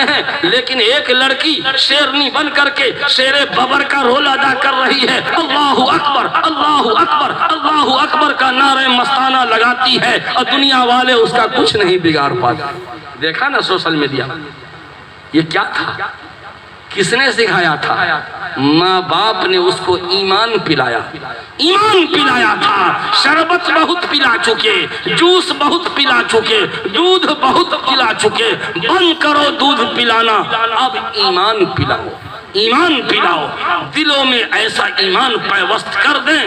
ہیں، لیکن ایک لڑکی شیرنی بن کر کے شیر ببر کا رول ادا کر رہی ہے، اللہ اکبر اللہ اکبر اللہ اکبر کا نعرہ مستانہ لگاتی ہے، اور دنیا والے اس کا کچھ نہیں بگاڑ پاتے۔ دیکھا نا سوشل میڈیا، یہ کیا تھا؟ کس نے سکھایا تھا؟ ماں باپ نے اس کو ایمان پلایا، ایمان پلایا تھا۔ شربت بہت پلا چکے، جوس بہت پلا چکے، دودھ بہت پلا چکے، بند کرو دودھ پلانا، اب ایمان پلاؤ، ایمان پلاؤ۔ دلوں میں ایسا ایمان پیوست کر دیں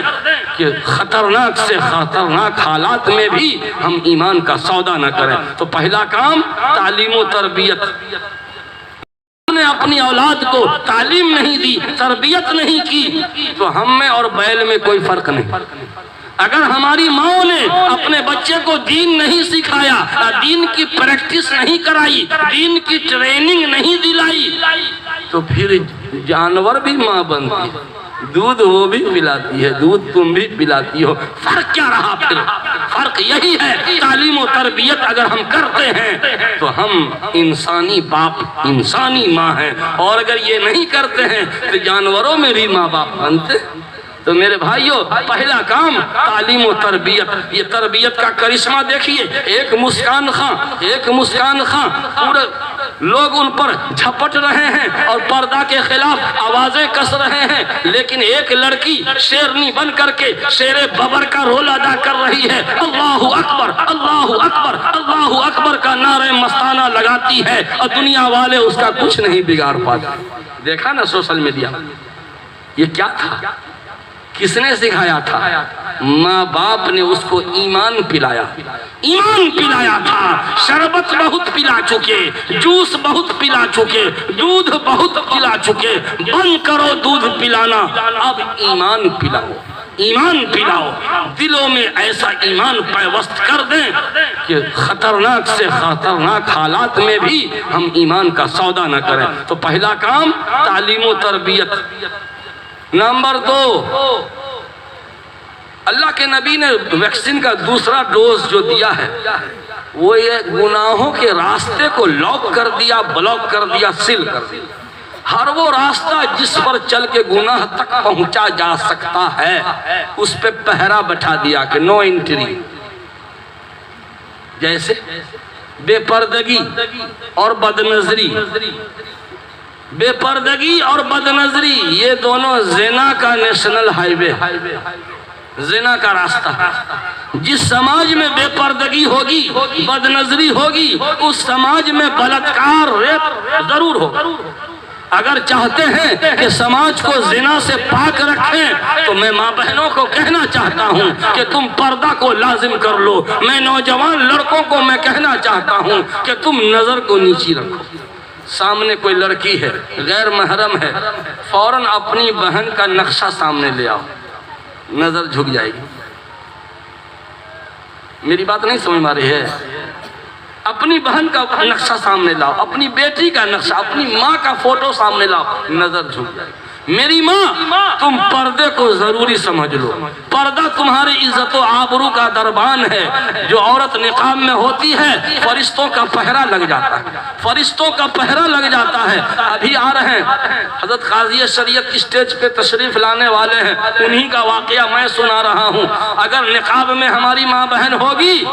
کہ خطرناک سے خطرناک حالات میں بھی ہم ایمان کا سودا نہ کریں۔ تو پہلا کام تعلیم و تربیت۔ نے اپنی اولاد کو تعلیم نہیں دی، تربیت نہیں کی، تو ہم میں اور بیل میں کوئی فرق نہیں۔ اگر ہماری ماں نے اپنے بچے کو دین نہیں سکھایا، دین کی پریکٹس نہیں کرائی، دین کی ٹریننگ نہیں دلائی، تو پھر جانور بھی ماں بنتی ہے، دودھ وہ بھی پلاتی ہے، دودھ تم بھی پلاتی ہو۔ فرق کیا رہا؟ پھر فرق یہی ہے، تعلیم و تربیت اگر ہم کرتے ہیں تو ہم انسانی باپ انسانی ماں ہیں، اور اگر یہ نہیں کرتے ہیں تو جانوروں میں بھی ماں باپ بنتے۔ تو میرے بھائیوں، پہلا کام تعلیم و تربیت۔ یہ تربیت کا کرشمہ دیکھیے، ایک مسکان خاں پورے لوگ ان پر جھپٹ رہے ہیں اور پردہ کے خلاف آوازیں کس رہے ہیں، لیکن ایک لڑکی شیرنی بن کر کے شیر ببر کا رول ادا کر رہی ہے، اللہ اکبر اللہ اکبر اللہ اکبر کا نعرہ مستانہ لگاتی ہے، اور دنیا والے اس کا کچھ نہیں بگاڑ پاتے۔ دیکھا نا سوشل میڈیا، یہ کیا تھا؟ کس نے سکھایا تھا؟ ماں باپ نے اس کو ایمان پلایا، ایمان پلایا تھا۔ شربت بہت پلا چکے، جوس بہت پلا چکے، دودھ بہت پلا چکے، بند کرو دودھ پلانا، اب ایمان پلاؤ، ایمان پلاؤ۔ دلوں میں ایسا ایمان پیوست کر دیں کہ خطرناک سے خطرناک حالات میں بھی ہم ایمان کا سودا نہ کریں۔ تو پہلا کام تعلیم و تربیت۔ نمبر 2، اللہ کے نبی نے ویکسین کا دوسرا ڈوز جو دیا ہے وہ یہ گناہوں کے راستے کو لاک کر دیا، بلاک کر دیا، سیل کر دیا۔ ہر وہ راستہ جس پر چل کے گناہ تک پہنچا جا سکتا ہے اس پہ پہرا بٹھا دیا کہ نو انٹری۔ جیسے بے پردگی اور بدنظری، بے پردگی اور بدنظری یہ دونوں زنا کا نیشنل ہائی وے، زنا کا راستہ۔ جس سماج میں بے پردگی ہوگی، بدنظری ہوگی، اس سماج میں بلاತ್ಕಾರ، ریپ ضرور ہوگا۔ اگر چاہتے ہیں کہ سماج کو زنا سے پاک رکھیں تو میں ماں بہنوں کو کہنا چاہتا ہوں کہ تم پردہ کو لازم کر لو۔ میں نوجوان لڑکوں کو میں کہنا چاہتا ہوں کہ تم نظر کو نیچی رکھو۔ سامنے کوئی لڑکی ہے، غیر محرم ہے، فوراً اپنی بہن کا نقشہ سامنے لے آؤ، نظر جھک جائے گی۔ میری بات نہیں سمجھ میں آ رہی ہے؟ اپنی بہن کا نقشہ سامنے لاؤ، اپنی بیٹی کا نقشہ، اپنی ماں کا فوٹو سامنے لاؤ، نظر جھک جائے گی۔ میری ماں، تم پردے کو ضروری سمجھ لو۔ پردہ تمہاری عزت و آبرو کا دربان ہے۔ جو عورت نقاب میں ہوتی ہے فرشتوں کا پہرا لگ جاتا ہے، فرشتوں کا پہرا لگ جاتا ہے۔ ابھی آ رہے ہیں حضرت قاضی شریعت اسٹیج پہ تشریف لانے والے ہیں، انہی کا واقعہ میں سنا رہا ہوں۔ اگر نقاب میں ہماری ماں بہن ہوگی،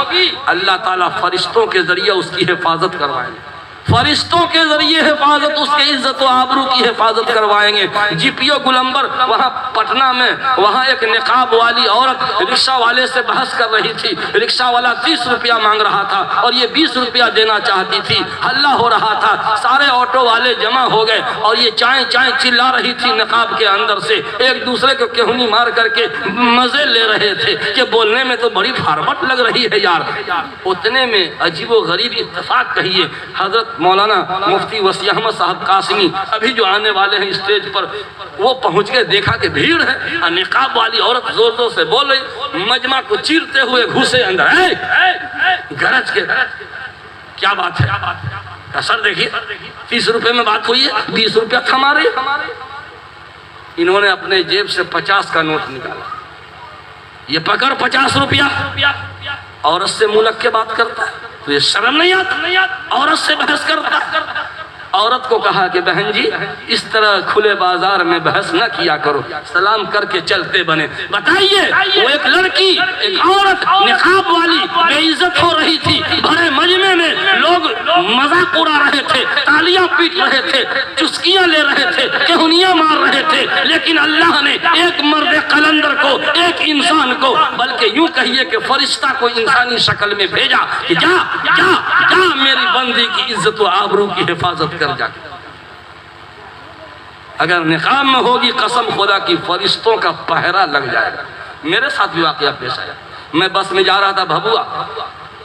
اللہ تعالیٰ فرشتوں کے ذریعے اس کی حفاظت کروائیں گے، فرشتوں کے ذریعے حفاظت، اس کے عزت و آبرو کی حفاظت کروائیں گے۔ جی پی او گلمبر وہاں پٹنہ میں، وہاں ایک نقاب والی عورت رکشہ والے سے بحث کر رہی تھی۔ رکشہ والا 30 روپیہ مانگ رہا تھا اور یہ 20 روپیہ دینا چاہتی تھی۔ ہلہ ہو رہا تھا، سارے آٹو والے جمع ہو گئے اور یہ چائیں چائیں چلا رہی تھی نقاب کے اندر سے، ایک دوسرے کو کہنی مار کر کے مزے لے رہے تھے کہ بولنے میں تو بڑی فارمٹ لگ رہی ہے یار۔ اتنے میں عجیب و غریب اتفاق کہیے، حضرت مولانا مفتی وسیع احمد صاحب قاسمی ابھی جو آنے والے ہیں اسٹیج پر، وہ پہنچ کے دیکھا کہ بھیڑ ہے، نقاب والی عورت زور زور سے بول رہی، مجمع کو چیرتے ہوئے گھسے اندر، گرج کے، کیا بات ہے سر؟ دیکھیے 30 روپے میں بات ہوئی ہے، 20 روپیہ تھما رہی۔ انہوں نے اپنے جیب سے 50 کا نوٹ نکالا، یہ پکڑ 50 روپیہ۔ عورت سے منہ لگ کے بات کرتا ہے تو یہ شرم نہیں آتا؟ عورت سے بحث کرتا، عورت کو کہا کہ بہن جی اس طرح کھلے بازار میں بحث نہ کیا کرو، سلام کر کے چلتے بنے۔ بتائیے وہ ایک لڑکی، ایک عورت نقاب والی بے عزت ہو رہی تھی، بڑے مجمع میں لوگ مذاق اڑا رہے تھے، تالیاں پیٹ رہے تھے، چسکیاں لے رہے تھے، کہنیاں مار رہے تھے، لیکن اللہ نے ایک مرد قلندر کو، ایک انسان کو، بلکہ یوں کہیے کہ فرشتہ کو انسانی شکل میں بھیجا کہ جا جا جا میری بندی کی عزت و آبرو کی حفاظت کر جا۔ اگر نقاب میں ہوگی قسم خدا کی فرشتوں کا پہرا لگ جائے گا۔ میرے ساتھ بھی واقعہ پیش آیا، میں بس میں جا رہا تھا بھبوا،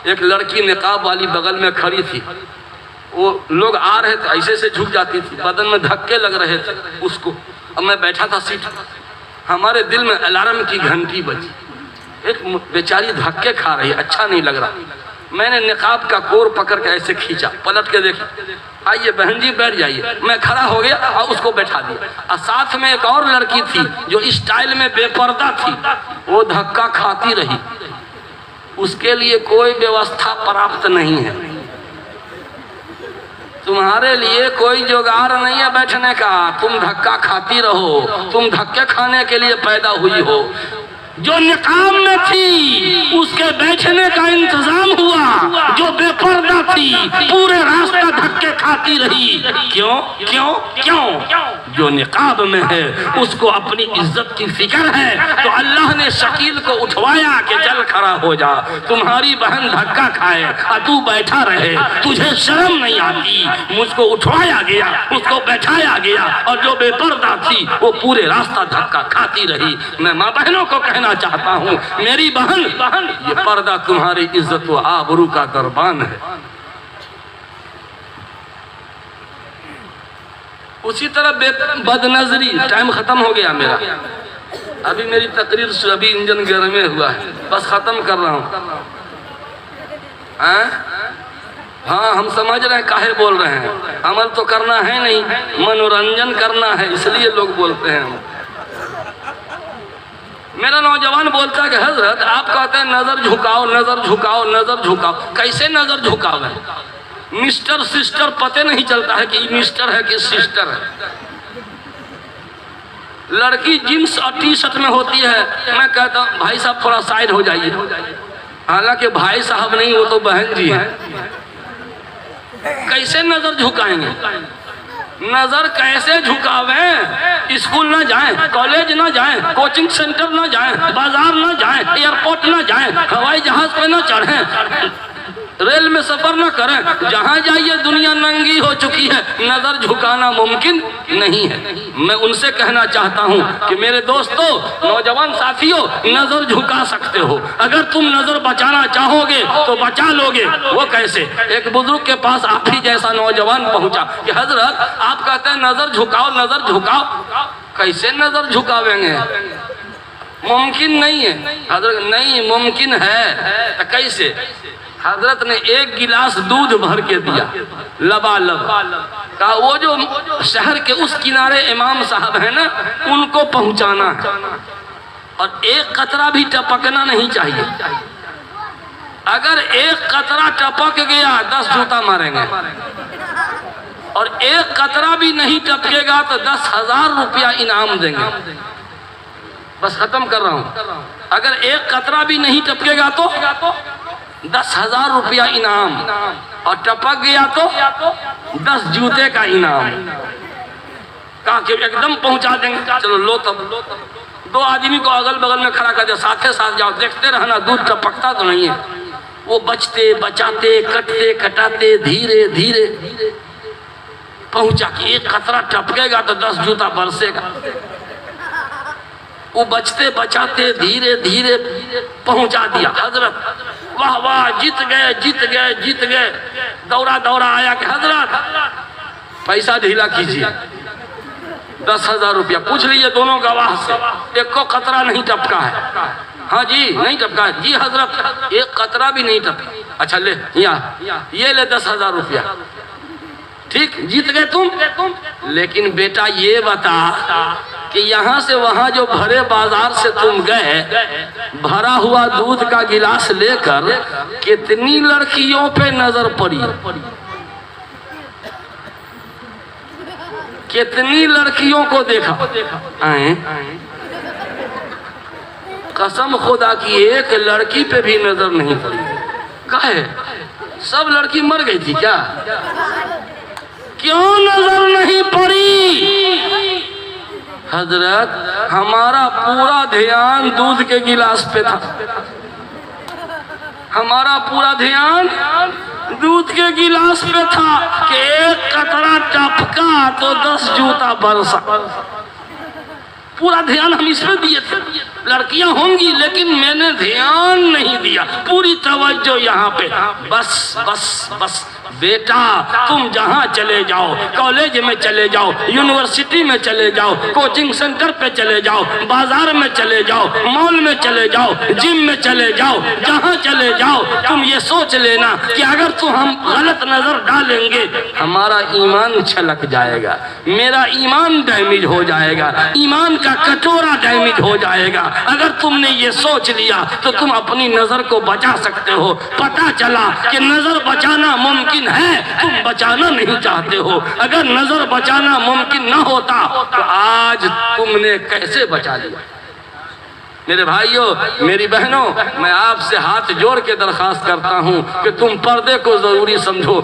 ایک لڑکی نقاب والی بغل میں کھڑی تھی، وہ لوگ آ رہے تھے ایسے سے جھک جاتی تھی، بدن میں دھکے لگ رہے تھے اس کو۔ اب میں بیٹھا تھا سیٹ، ہمارے دل میں الارم کی گھنٹی بجی، ایک بیچاری دھکے کھا رہی، اچھا نہیں لگ رہا۔ میں نے نقاب کا کور پکڑ کے ایسے کھینچا، پلٹ کے دیکھا، آئیے بہن جی بیٹھ جائیے، میں کھڑا ہو گیا اور اس کو بیٹھا دیا۔ اور ساتھ میں ایک اور لڑکی تھی جو اسٹائل میں بے پردہ تھی، وہ دھکا کھاتی رہی، اس کے لیے کوئی ویوستھا پراپت نہیں ہے۔ تمہارے لیے کوئی جگاڑ نہیں ہے بیٹھنے کا، تم دھکا کھاتی رہو، تم دھکے کھانے کے لیے پیدا ہوئی ہو۔ جو نقاب میں تھی اس کے بیٹھنے کا انتظام ہوا، جو بے پردہ تھی پورے راستہ دھکے کھاتی رہی۔ کیوں کیوں کیوں؟ جو نقاب میں ہے اس کو اپنی عزت کی فکر ہے، تو اللہ نے شکیل کو اٹھوایا کہ چل کھڑا ہو جا، تمہاری بہن دھکا کھائے اور تو بیٹھا رہے، تجھے شرم نہیں آتی؟ مجھ کو اٹھوایا گیا، اس کو بیٹھایا گیا، اور جو بے پردہ تھی وہ پورے راستہ دھکا کھاتی رہی۔ میں ماں بہنوں کو کہنا چاہتا ہوں، میری بہن، یہ پردہ تمہاری عزت و آبرو کا قربان ہے۔ اسی طرح بد نظری، ٹائم ختم ہو گیا میرا، ابھی میری تقریر سے ابھی انجن گرمے ہوا ہے، بس ختم کر رہا ہوں۔ ہاں ہم سمجھ رہے ہیں کاہے بول رہے ہیں، عمل تو کرنا ہے نہیں، منورنجن کرنا ہے، اس لیے لوگ بولتے ہیں۔ میرا نوجوان بولتا ہے کہ حضرت آپ کہتے ہیں نظر جھکاؤ نظر جھکاؤ نظر جھکاؤ، کیسے نظر جھکاؤ ہے؟ مسٹر سسٹر پتہ نہیں چلتا ہے کہ مسٹر ہے کہ سسٹر ہے۔ لڑکی جینس اور ٹی شرٹ میں ہوتی ہے، میں کہتا ہوں بھائی صاحب تھوڑا سائڈ ہو جائیے، حالانکہ بھائی صاحب نہیں وہ تو بہن جی ہیں۔ کیسے نظر جھکائیں گے؟ نظر کیسے جھکاویں؟ اسکول نہ جائیں، کالج نہ جائیں، کوچنگ سینٹر نہ جائیں، بازار نہ جائیں، ایئرپورٹ نہ جائیں، ہوائی جہاز پہ نہ چڑھیں، ریل میں سفر نہ کریں، جہاں جائیے دنیا ننگی ہو چکی ہے، نظر جھکانا ممکن نہیں ہے۔ میں ان سے کہنا چاہتا ہوں کہ میرے دوستو، نوجوان ساتھیوں، نظر جھکا سکتے ہو، اگر تم نظر بچانا چاہو گے تو بچا لو گے۔ وہ کیسے؟ ایک بزرگ کے پاس آپ ہی جیسا نوجوان پہنچا کہ حضرت آپ کہتے ہیں نظر جھکاؤ نظر جھکاؤ، کیسے نظر جھکاویں گے؟ ممکن نہیں ہے۔ حضرت نہیں ممکن ہے، کیسے؟ حضرت نے ایک گلاس دودھ بھر کے دیا لبالب، کہا وہ جو شہر کے اس کنارے امام صاحب ہیں نا ان کو پہنچانا ہے، اور ایک قطرہ بھی ٹپکنا نہیں چاہیے، اگر ایک قطرہ ٹپک گیا 10 جوتا ماریں گے، اور ایک قطرہ بھی نہیں ٹپکے گا تو 10,000 روپیہ انعام دیں گے۔ بس ختم کر رہا ہوں، اگر ایک قطرہ بھی نہیں ٹپکے گا تو 10,000 روپیہ انعام، اور ٹپک گیا تو 10 جوتے کا انعام۔ کہا کہ ایک دم پہنچا دیں گے، چلو لو تب۔ 2 آدمی کو اگل بغل میں کھڑا کر دیا، ساتھ ساتھ جاؤ، دیکھتے رہنا دودھ ٹپکتا تو نہیں ہے۔ وہ بچتے بچاتے کٹتے کٹاتے دھیرے دھیرے پہنچا کہ ایک قطرہ ٹپکے گا تو 10 جوتا برسے گا۔ وہ بچتے بچاتے دھیرے دھیرے پہنچا دیا۔ حضرت واہ واہ جیت گئے جیت گئے جیت گئے، دورہ دورہ آیا کہ حضرت پیسہ ڈھیلا کیجیے، 10,000 روپیہ۔ پوچھ لیجیے دونوں گواہ سے، ایک کو قطرہ نہیں ٹپکا ہے؟ ہاں جی نہیں ٹپکا ہے جی حضرت، ایک قطرہ بھی نہیں ٹپکا۔ اچھا لے یہ لے 10,000 روپیہ، ٹھیک جیت گئے تم۔ لیکن بیٹا یہ بتا کہ یہاں سے وہاں جو بھرے بازار سے تم گئے، بھرا ہوا دودھ کا گلاس لے کر کتنی لڑکیوں پہ نظر پڑی؟ کتنی لڑکیوں کو دیکھا آئیں قسم خدا کی ایک لڑکی پہ بھی نظر نہیں پڑی. کہے سب لڑکی مر گئی تھی کیا؟ کیوں نظر نہیں پڑی؟ حضرت ہمارا پورا دھیان دودھ کے گلاس پہ تھا. ہمارا پورا دھیان دودھ کے گلاس پہ تھا کہ ایک قطرہ ٹپکا تو 10 جوتا برسا. پورا دھیان ہم اس پہ دیے تھے. لڑکیاں ہوں گی لیکن میں نے دھیان نہیں دیا. پوری توجہ یہاں پہ. بس بس بس بیٹا تم جہاں چلے جاؤ، کالج میں چلے جاؤ، یونیورسٹی میں چلے جاؤ، کوچنگ سینٹر پہ چلے جاؤ، بازار میں چلے جاؤ، مال میں چلے جاؤ، جم میں چلے جاؤ، جہاں چلے جاؤ تم یہ سوچ لینا کہ اگر تو ہم غلط نظر ڈالیں گے ہمارا ایمان چھلک جائے گا، میرا ایمان ڈیمیج ہو جائے گا، ایمان کا کٹورا ڈیمیج ہو جائے گا. اگر تم نے یہ سوچ لیا تو تم اپنی نظر کو بچا سکتے ہو. پتہ چلا کہ نظر بچانا ممکن ہے، تم بچانا نہیں چاہتے ہو. اگر نظر بچانا ممکن نہ ہوتا تو آج تم نے کیسے بچا لیا؟ میرے بھائیوں، میری بہنوں، میں آپ سے ہاتھ جوڑ کے درخواست کرتا ہوں کہ تم پردے کو ضروری سمجھو.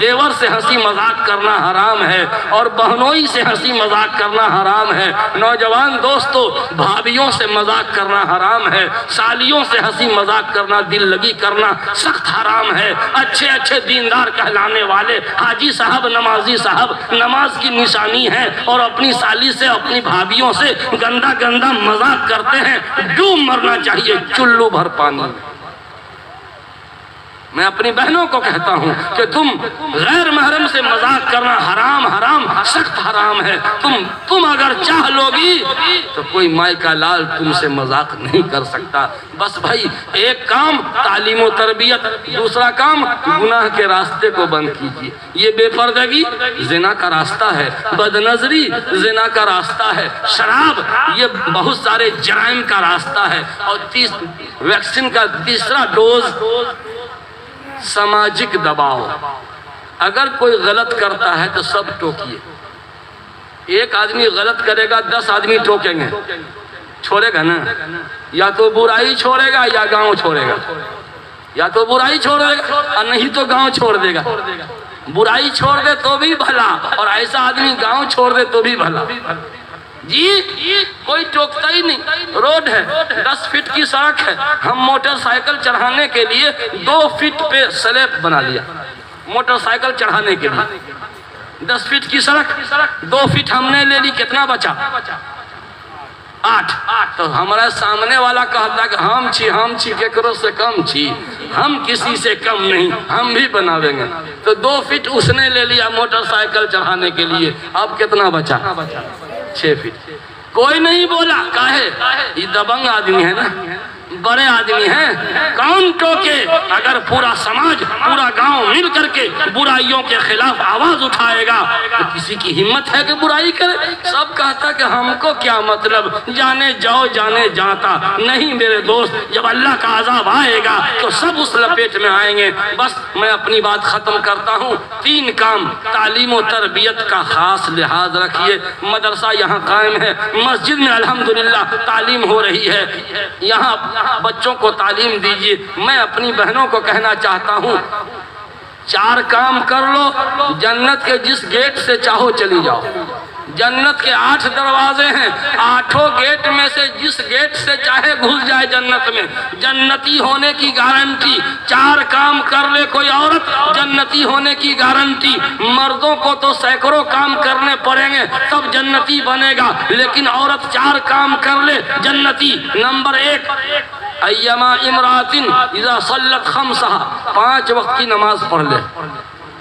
دیور سے ہنسی مذاق کرنا حرام ہے اور بہنوئی سے ہنسی مذاق کرنا حرام ہے. نوجوان دوستو، بھابھیوں سے مذاق کرنا حرام ہے. سالیوں سے ہنسی مذاق کرنا، دل لگی کرنا سخت حرام ہے. اچھے اچھے دیندار کہلانے والے حاجی صاحب، نمازی صاحب نماز کی نشانی ہے اور اپنی سالی سے، اپنی بھابھیوں سے گندا گندا مذاق کرتے ہیں. ڈوب مرنا چاہیے چلو بھر پانی. میں اپنی بہنوں کو کہتا ہوں کہ تم غیر محرم سے مذاق کرنا حرام، حرام، سخت حرام ہے. تم اگر چاہ لوگی تو کوئی مائی کا لال تم سے مذاق نہیں کر سکتا. بس بھائی ایک کام تعلیم و تربیت، دوسرا کام گناہ کے راستے کو بند کیجیے. یہ بے پردگی زنا کا راستہ ہے، بد نظری زنا کا راستہ ہے، شراب یہ بہت سارے جرائم کا راستہ ہے. اور ویکسین کا تیسرا ڈوز سماجک دباؤ. اگر کوئی غلط کرتا ہے تو سب ٹوکیے. ایک آدمی غلط کرے گا 10 آدمی ٹوکیں گے، چھوڑے گا نا؟ یا تو برائی چھوڑے گا یا گاؤں چھوڑے گا. یا تو برائی چھوڑے گا اور نہیں تو گاؤں چھوڑ دے گا. برائی چھوڑ دے تو بھی بھلا اور ایسا آدمی گاؤں چھوڑ دے تو بھی بھلا. جی کوئی ٹوکتا ہی نہیں. روڈ ہے، 10 فٹ کی سڑک ہے، ہم موٹر سائیکل چڑھانے کے لیے 2 فٹ پہ سلیب بنا لیا. موٹر سائیکل چڑھانے کے لیے 10 فٹ کی سڑک، 2 فٹ ہم نے لے لی. کتنا بچا؟ 8. تو ہمارا سامنے والا کہتا کہ ہم چھی کیکروں سے کم چھی، ہم کسی سے کم نہیں، ہم بھی بناویں گے. تو 2 فٹ اس نے لے لیا موٹر سائیکل چڑھانے کے لیے. اب کتنا بچا؟ 6 فٹ. کوئی نہیں بولا. کاہے؟ یہ دبنگ آدمی ہے نا، بڑے آدمی ہیں، کون ٹوکے؟ اگر پورا سماج، پورا گاؤں مل کر کے برائیوں کے خلاف آواز اٹھائے گا تو کسی کی ہمت ہے کہ برائی کرے؟ سب کہتا کہ ہم کو کیا مطلب، جانے جاؤ جانے جاتا. نہیں میرے دوست، جب اللہ کا عذاب آئے گا تو سب اس لپیٹ میں آئیں گے. بس میں اپنی بات ختم کرتا ہوں. 3 کام تعلیم و تربیت کا خاص لحاظ رکھیے. مدرسہ یہاں قائم ہے، مسجد میں الحمدللہ تعلیم ہو رہی ہے، یہاں بچوں کو تعلیم دیجیے. میں اپنی بہنوں کو کہنا چاہتا ہوں 4 کام کر لو، جنت کے جس گیٹ سے چاہو چلی جاؤ. جنت کے 8 دروازے ہیں، 8 گیٹ میں سے جس گیٹ سے چاہے گھس جائے جنت میں، جنتی ہونے کی گارنٹی. 4 کام کر لے کوئی عورت، جنتی ہونے کی گارنٹی. مردوں کو تو سینکڑوں کام کرنے پڑیں گے تب جنتی بنے گا، لیکن عورت 4 کام کر لے جنتی. نمبر 1، ایما امراتن اذا صلت خمسہا، 5 وقت کی نماز پڑھ لے.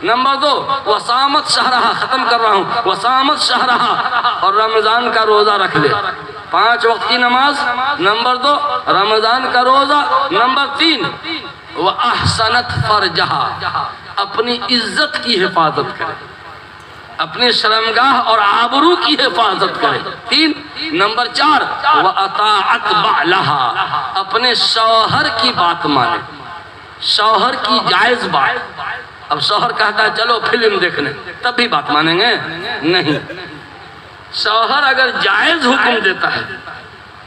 نمبر 2، وصامت شہرہا، ختم کر رہا ہوں، وصامت شہرہا، اور رمضان کا روزہ رکھ لے. 5 وقت کی نماز. نمبر 2، رمضان کا روزہ. نمبر 3، وَأَحْسَنَتْ فَرْجَهَا، اپنی عزت کی حفاظت کرے، اپنے شرمگاہ اور آبرو کی حفاظت کرے. 3. نمبر 4، وَأَطَاعَتْ بَعْلَهَا، اپنے شوہر کی بات مانے، شوہر کی جائز بات. اب شوہر کہتا ہے چلو فلم دیکھنے، تب بھی بات مانیں گے؟ نہیں. شوہر اگر جائز حکم دیتا ہے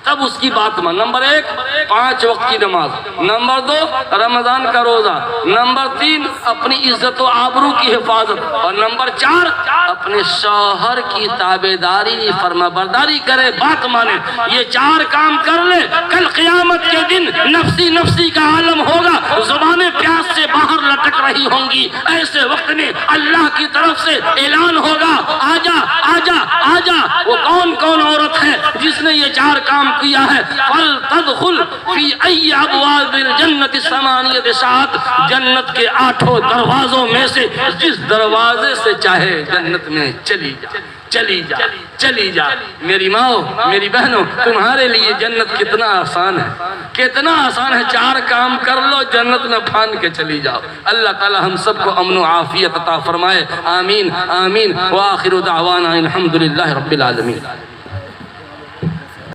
تب اس کی بات مان. نمبر 1 5 وقت کی نماز. نمبر 2 رمضان کا روزہ. نمبر 3 اپنی عزت و آبرو کی حفاظت. اور نمبر 4 اپنے شوہر کی تابعداری فرما برداری کرے، بات مانے. یہ 4 کام کر لے، کل قیامت کے دن نفسی نفسی کا عالم ہوگا، زبانیں پیاس سے باہر لٹک رہی ہوں گی. ایسے وقت میں اللہ کی طرف سے اعلان ہوگا، آجا آجا آجا. وہ کون کون عورت ہے جس نے یہ 4 کام کیا ہے؟ فَلْتَدْخُلْ فِي أَيِّ أَبْوَابِ الْجَنَّةِ ثَمَانِيَةِ شَعَبٍ. جنت کے 8 دروازوں میں سے جس دروازے سے چاہے جنت میں چلی جا، چلی جا، چلی جا. میری ماں، میری بہنوں، تمہارے لیے جنت کتنا آسان ہے، کتنا آسان ہے. 4 کام کر لو، جنت میں پھان کے چلی جاؤ. اللہ تعالی ہم سب کو امن و عافیت عطا فرمائے. آمین آمین. وآخر دعوانا الحمدللہ رب العالمین.